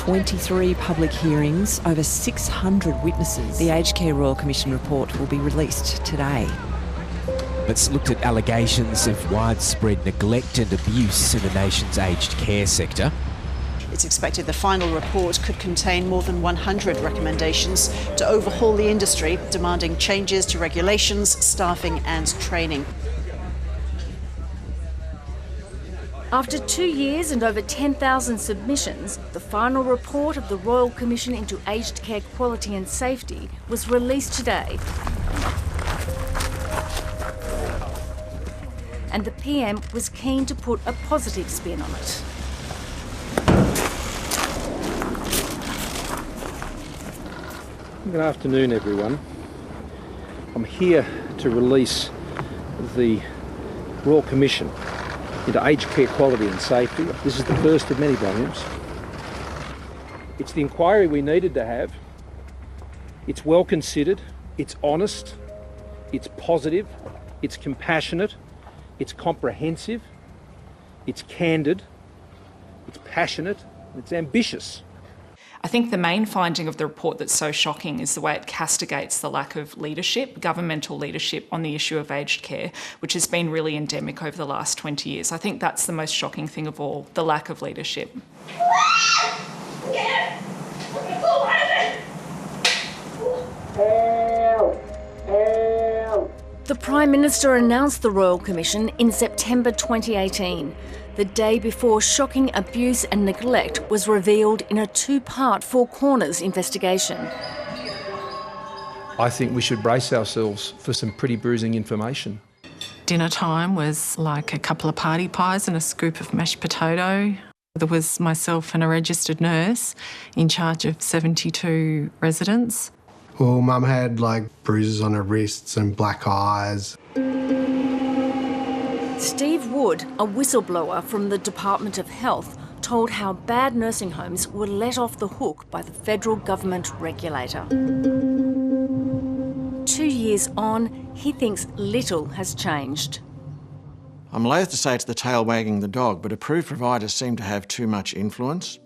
23 public hearings, over 600 witnesses. The Aged Care Royal Commission report will be released today. It's looked at allegations of widespread neglect and abuse in the nation's aged care sector. It's expected the final report could contain more than 100 recommendations to overhaul the industry, demanding changes to regulations, staffing and training. After 2 years and over 10,000 submissions, the final report of the Royal Commission into Aged Care Quality and Safety was released today. And the PM was keen to put a positive spin on it. Good afternoon, everyone. I'm here to release the Royal Commission into Aged Care Quality and Safety. This is the first of many volumes. It's the inquiry we needed to have. It's well considered, it's honest, it's positive, it's compassionate, it's comprehensive, it's candid, it's passionate, and it's ambitious. I think the main finding of the report that's so shocking is the way it castigates the lack of leadership, governmental leadership on the issue of aged care, which has been really endemic over the last 20 years. I think that's the most shocking thing of all, the lack of leadership. The Prime Minister announced the Royal Commission in September 2018, the day before shocking abuse and neglect was revealed in a two-part Four Corners investigation. I think we should brace ourselves for some pretty bruising information. Dinner time was like a couple of party pies and a scoop of mashed potato. There was myself and a registered nurse in charge of 72 residents. Well, Mum had like bruises on her wrists and black eyes. Steve Wood, a whistleblower from the Department of Health, told how bad nursing homes were let off the hook by the federal government regulator. 2 years on, he thinks little has changed. I'm loath to say it's the tail wagging the dog, but approved providers seem to have too much influence.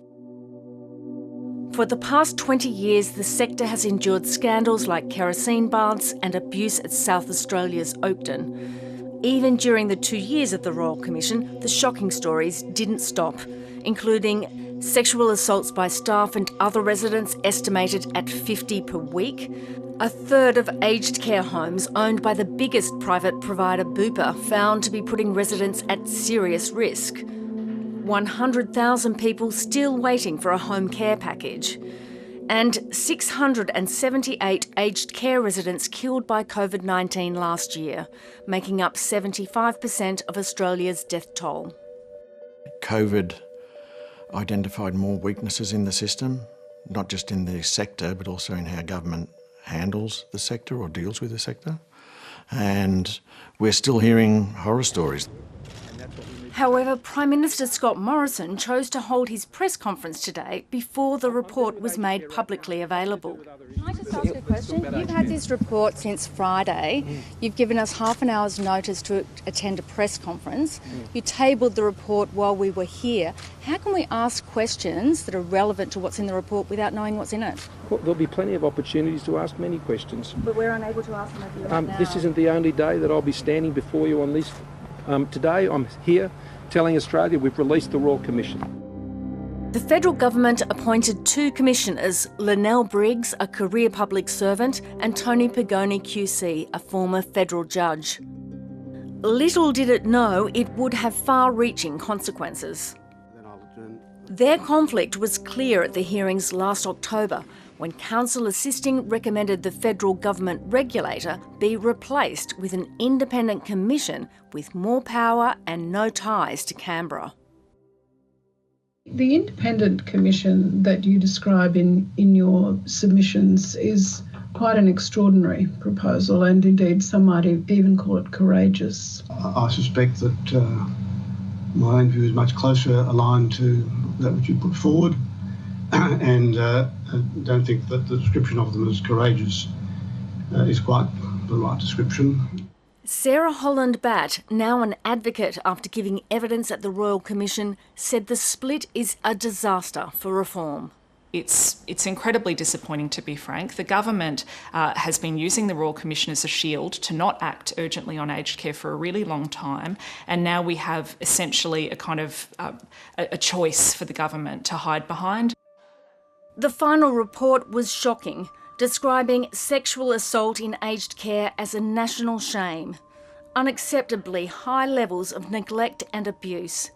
For the past 20 years, the sector has endured scandals like kerosene baths and abuse at South Australia's Oakden. Even during the 2 years of the Royal Commission, the shocking stories didn't stop, including sexual assaults by staff and other residents estimated at 50 per week. A third of aged care homes owned by the biggest private provider, Bupa, found to be putting residents at serious risk. 100,000 people still waiting for a home care package. And 678 aged care residents killed by COVID-19 last year, making up 75% of Australia's death toll. COVID identified more weaknesses in the system, not just in the sector, but also in how government handles the sector or deals with the sector. And we're still hearing horror stories. However, Prime Minister Scott Morrison chose to hold his press conference today before the report was made publicly available. Can I just ask a question? You've had this report since Friday. You've given us half an hour's notice to attend a press conference. You tabled the report while we were here. How can we ask questions that are relevant to what's in the report without knowing what's in it? Well, there'll be plenty of opportunities to ask many questions. But we're unable to ask them of you right now. This isn't the only day that I'll be standing before you on this. Today I'm here telling Australia we've released the Royal Commission. The federal government appointed two commissioners, Lynelle Briggs, a career public servant, and Tony Pagoni QC, a former federal judge. Little did it know it would have far-reaching consequences. Their conflict was clear at the hearings last October, when counsel assisting recommended the federal government regulator be replaced with an independent commission with more power and no ties to Canberra. The independent commission that you describe in your submissions is quite an extraordinary proposal, and indeed some might even call it courageous. I suspect that my own view is much closer aligned to that which you put forward, and I don't think that the description of them as courageous is quite the right description. Sarah Holland-Batt, now an advocate after giving evidence at the Royal Commission, said the split is a disaster for reform. It's incredibly disappointing, to be frank. The government has been using the Royal Commission as a shield to not act urgently on aged care for a really long time, and now we have essentially a kind of a choice for the government to hide behind. The final report was shocking, describing sexual assault in aged care as a national shame, unacceptably high levels of neglect and abuse,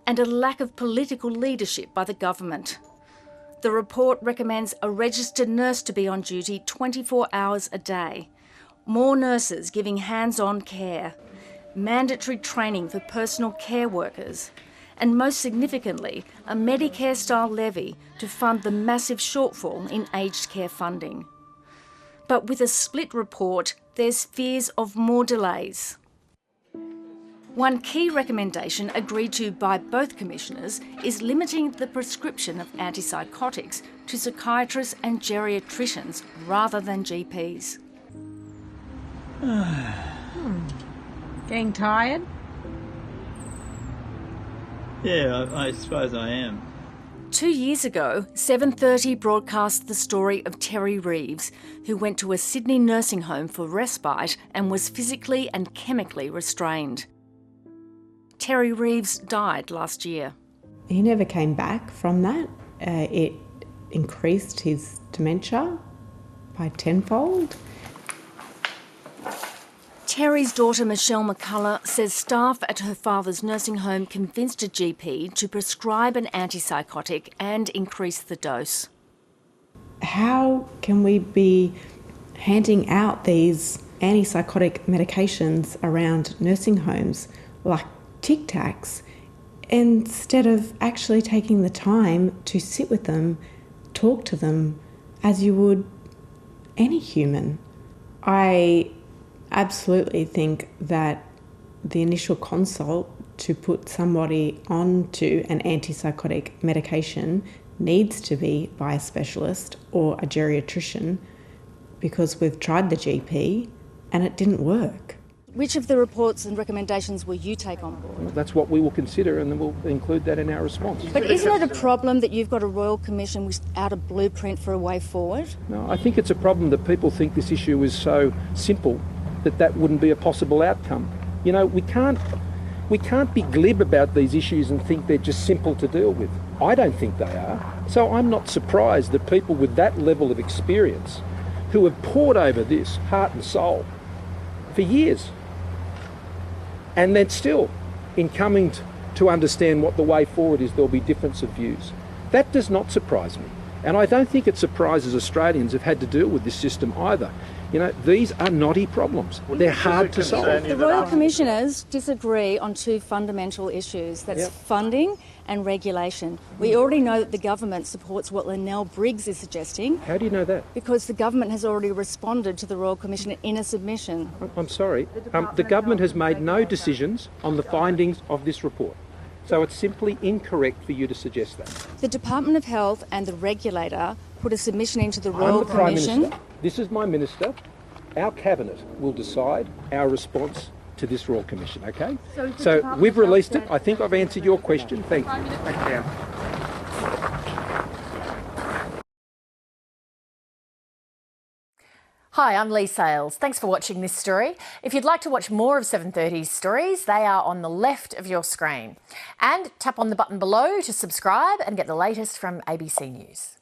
and a lack of political leadership by the government. The report recommends a registered nurse to be on duty 24 hours a day, more nurses giving hands-on care, mandatory training for personal care workers, and most significantly, a Medicare-style levy to fund the massive shortfall in aged care funding. But with a split report, there's fears of more delays. One key recommendation agreed to by both commissioners is limiting the prescription of antipsychotics to psychiatrists and geriatricians rather than GPs. Getting tired? Yeah, I suppose I am. 2 years ago, 7:30 broadcast the story of Terry Reeves, who went to a Sydney nursing home for respite and was physically and chemically restrained. Terry Reeves died last year. He never came back from that. It increased his dementia by tenfold. Terry's daughter Michelle McCullough says staff at her father's nursing home convinced a GP to prescribe an antipsychotic and increase the dose. How can we be handing out these antipsychotic medications around nursing homes like Tic Tacs instead of actually taking the time to sit with them, talk to them as you would any human? I absolutely think that the initial consult to put somebody onto an antipsychotic medication needs to be by a specialist or a geriatrician, because we've tried the GP and it didn't work. Which of the reports and recommendations will you take on board? That's what we will consider, and then we'll include that in our response. But isn't it a problem that you've got a Royal Commission without a blueprint for a way forward? No, I think it's a problem that people think this issue is so simple that wouldn't be a possible outcome. You know, we can't be glib about these issues and think they're just simple to deal with. I don't think they are. So I'm not surprised that people with that level of experience, who have pored over this heart and soul for years, and then still, in coming to understand what the way forward is, there'll be difference of views. That does not surprise me. And I don't think it surprises Australians who've had to deal with this system either. You know, these are knotty problems. They're hard to solve. The Royal Commissioners disagree on two fundamental issues. That's funding and regulation. We already know that the government supports what Linnell Briggs is suggesting. How do you know that? Because the government has already responded to the Royal Commission in a submission. I'm sorry. The government has made no decisions on the findings of this report. So it's simply incorrect for you to suggest that. The Department of Health and the regulator put a submission into the I'm Royal the Prime Commission. Minister. This is my minister. Our cabinet will decide our response to this Royal Commission, okay? So we've released it. I think I've answered your question. Thank you. Thank you. Hi, I'm Lee Sales. Thanks for watching this story. If you'd like to watch more of 7:30's stories, they are on the left of your screen. And tap on the button below to subscribe and get the latest from ABC News.